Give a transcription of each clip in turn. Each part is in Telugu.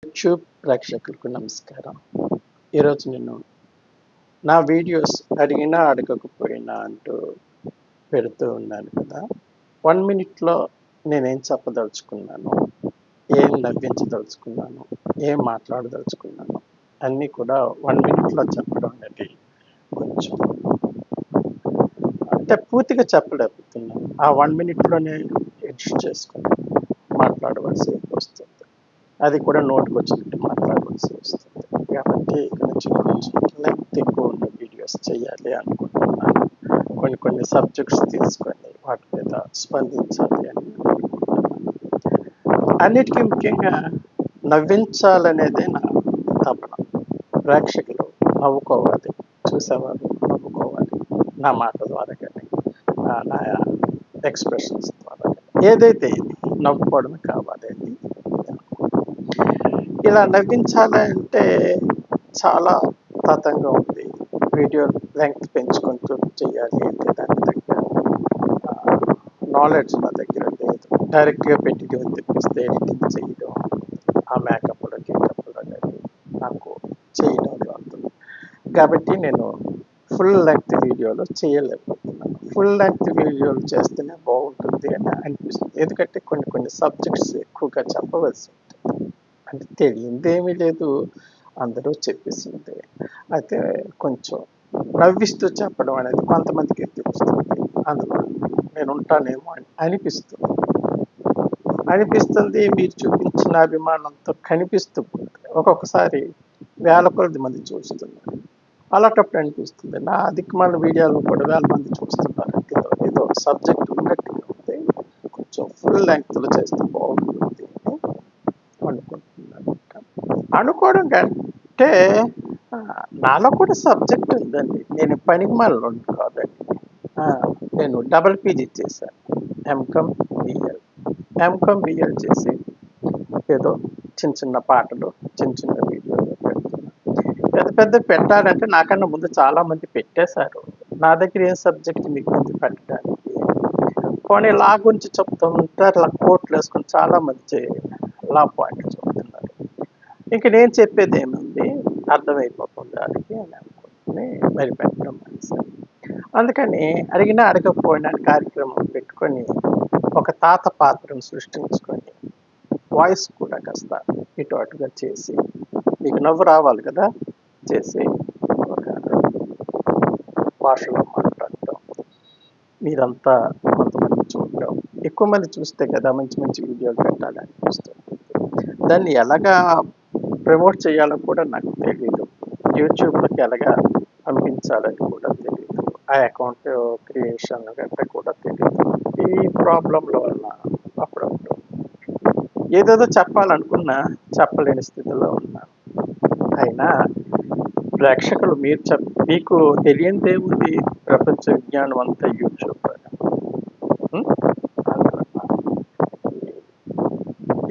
యూట్యూబ్ ప్రేక్షకులకు నమస్కారం. ఈరోజు నేను నా వీడియోస్ అడిగినా అడగకపోయినా అంటూ పెడుతూ ఉన్నాను కదా. 1 మినిట్‌లో నేనేం చెప్పదలుచుకున్నాను, ఏం నవ్వించదలుచుకున్నాను, ఏం మాట్లాడదలుచుకున్నాను అన్నీ కూడా 1 మినిట్‌లో చెప్పడం అనేది కొంచెం అంటే పూర్తిగా చెప్పలేకపోతున్నాను. ఆ 1 మినిట్‌లోనే ఎడిట్ చేసుకొని మాట్లాడవలసి వస్తుంది. అది కూడా నోటికొచ్చినట్టు మాట్లాడవలసి వస్తుంది. కాబట్టి ఇక నుంచి కొంచెం లెంగ్త్ ఎక్కువ ఉన్న వీడియోస్ చేయాలి అనుకుంటున్నాను. కొన్ని సబ్జెక్ట్స్ తీసుకొని వాటి మీద స్పందించాలి అని అనుకుంటున్నాను. అన్నిటికీ ముఖ్యంగా నవ్వించాలనేదే నా తపన. ప్రేక్షకులు నవ్వుకోవాలి, చూసేవారు నవ్వుకోవాలి. నా మాట ద్వారా కానీ, నా ఎక్స్ప్రెషన్స్ ద్వారా కానీ, ఏదైతే నవ్వుకోవడమే కావాలి అని ఇలా నవ్వించాలంటే చాలా తతంగా ఉంది. వీడియో లెంగ్త్ పెంచుకుంటూ చేయాలి అంటే దాని దగ్గర నాలెడ్జ్ నా దగ్గర లేదు. డైరెక్ట్గా పెట్టి తెప్పిస్తే ఎడిటింగ్ చేయడం, ఆ మేకప్లో గేకప్లో అనేది నాకు చేయడం రాదు. కాబట్టి నేను ఫుల్ లెంగ్త్ వీడియోలో చేయలేకపోతున్నాను. ఫుల్ లెంగ్త్ వీడియోలు చేస్తేనే బాగుంటుంది అని అనిపిస్తుంది. ఎందుకంటే కొన్ని సబ్జెక్ట్స్ ఎక్కువగా చెప్పవలసి ఉంటుంది. అంటే తెలియందేమీ లేదు, అందరూ చెప్పేసిందే. అయితే కొంచెం నవ్విస్తూ చెప్పడం అనేది కొంతమందికి తెలుస్తుంది. అందులో నేను ఉంటానేమో అని అనిపిస్తుంది. మీరు చూపించిన అభిమానంతో కనిపిస్తూ ఉంటుంది. ఒక్కొక్కసారి వేల కొలది మంది చూస్తున్నారు. అలాంటప్పుడు అనిపిస్తుంది నా దిక్కుమాల వీడియోలు కూడా వేల మంది చూస్తున్నారు. ఏదో సబ్జెక్ట్ ఉన్నట్టుగా ఉంది, కొంచెం ఫుల్ లెంగ్త్లో చేస్తే బాగుంటుంది అని అనుకోవడం కంటే నాలో కూడా సబ్జెక్ట్ ఉందండి. నేను పనికిమాలినోడిని కాదండి. నేను డబుల్ పీజీ చేశాను, ఎంకామ్ బిఎల్. ఎంకామ్ బిఎల్ చేసి ఏదో చిన్న పాటలు, చిన్న వీడియోలు పెడుతున్నాను. పెద్ద పెట్టాలంటే నాకన్నా ముందు చాలామంది పెట్టేశారు. నా దగ్గర ఏం సబ్జెక్ట్ మీకు ముందు పెట్టడానికి. పోనీ లా గురించి చెప్తుంటే అట్లా కోట్లు వేసుకొని చాలామంది లా పాయింట్లు చెప్తున్నారు. ఇంక నేను చెప్పేది ఏముంది, అర్థమైపోతుంది దానికి అని అనుకుంటుని మరి పెట్టడం అనేసాను. అందుకని అడిగినా అడగకపోయినా కార్యక్రమం పెట్టుకొని ఒక తాత పాత్రను సృష్టించుకొని వాయిస్ కూడా కాస్త ఇటు అటుగా చేసి మీకు నవ్వు రావాలి కదా చేసి ఒక భాషలో మాట్లాడటం, మీరంతా కొంతమంది చూడటం, ఎక్కువ మంది చూస్తే కదా మంచి వీడియోలు పెట్టాలని అనిపిస్తుంది. దాన్ని ఎలాగా ప్రమోట్ చేయాలో కూడా నాకు తెలియదు. యూట్యూబ్లోకి ఎలాగా పంపించాలని కూడా తెలియదు. ఆ అకౌంట్ క్రియేషన్ గట్రా కూడా తెలియదు. ఈ ప్రాబ్లంల వల్ల అప్పుడప్పుడు ఏదేదో చెప్పాలనుకున్నా చెప్పలేని స్థితిలో ఉన్నాను. అయినా ప్రేక్షకులు మీకు తెలియనిదేముంది, ప్రపంచ విజ్ఞానం అంతా యూట్యూబ్.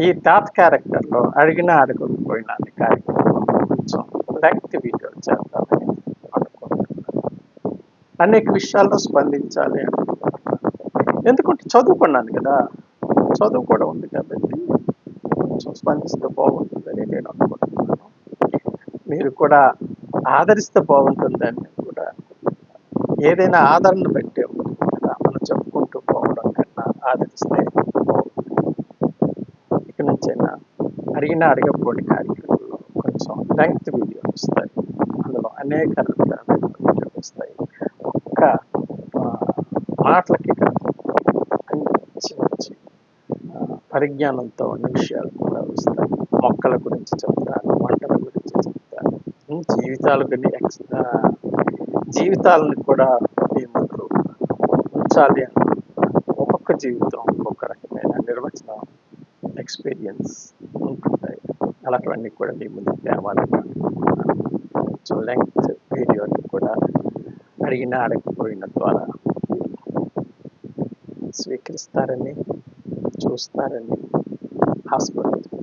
ఈ టాప్ క్యారెక్టర్లో అడిగినా అడగకపోయినా కార్యక్రమం కొంచెం లెంగ్త్ వీడియో చేద్దామని అనుకుంటున్నాను. అనేక విషయాల్లో స్పందించాలి అనుకుంటున్నాను. ఎందుకంటే చదువుకున్నాను కదా, చదువు కూడా ఉంది కాబట్టి కొంచెం స్పందిస్తే బాగుంటుందని నేను అనుకుంటున్నాను. మీరు కూడా ఆదరిస్తే బాగుంటుందని కూడా అనుకుంటున్నాను. ఏదైనా ఆదరణ పెట్టే ఉంటుంది కదా, మనం చెప్పుకుంటూ పోవడం కన్నా ఆదరిస్తే ఇక నుంచైనా అడిగినా అడగకపోయిన కార్యక్రమంలో కొంచెం లెంగ్త్ వీడియోలు వస్తాయి. అందులో అనేక రకాల వీడియోలు వస్తాయి. ఒక్క మాటలకి కాదు, మంచి పరిజ్ఞానంతో ఉన్న విషయాలు కూడా వస్తాయి. మొక్కల గురించి చెప్తాను, వంటల గురించి చెప్తాను, జీవితాలను కూడా మీ ముందు ఉంచాలి అనుకుంటున్నాను. ఒక్కొక్క జీవితం ఒక్కొక్క రకమైన నిర్వచనం, ఎక్స్పీరియన్స్ ఉంటుంటాయి. అలాంటివన్నీ కూడా మీ ముందు తేవాలని అనుకుంటున్నాను. కొంచెం లెంగ్త్ వీడియోని కూడా అడిగినా అడగకపోయిన ద్వారా స్వీకరిస్తారని, చూస్తారని ఆశపడుతున్నాను.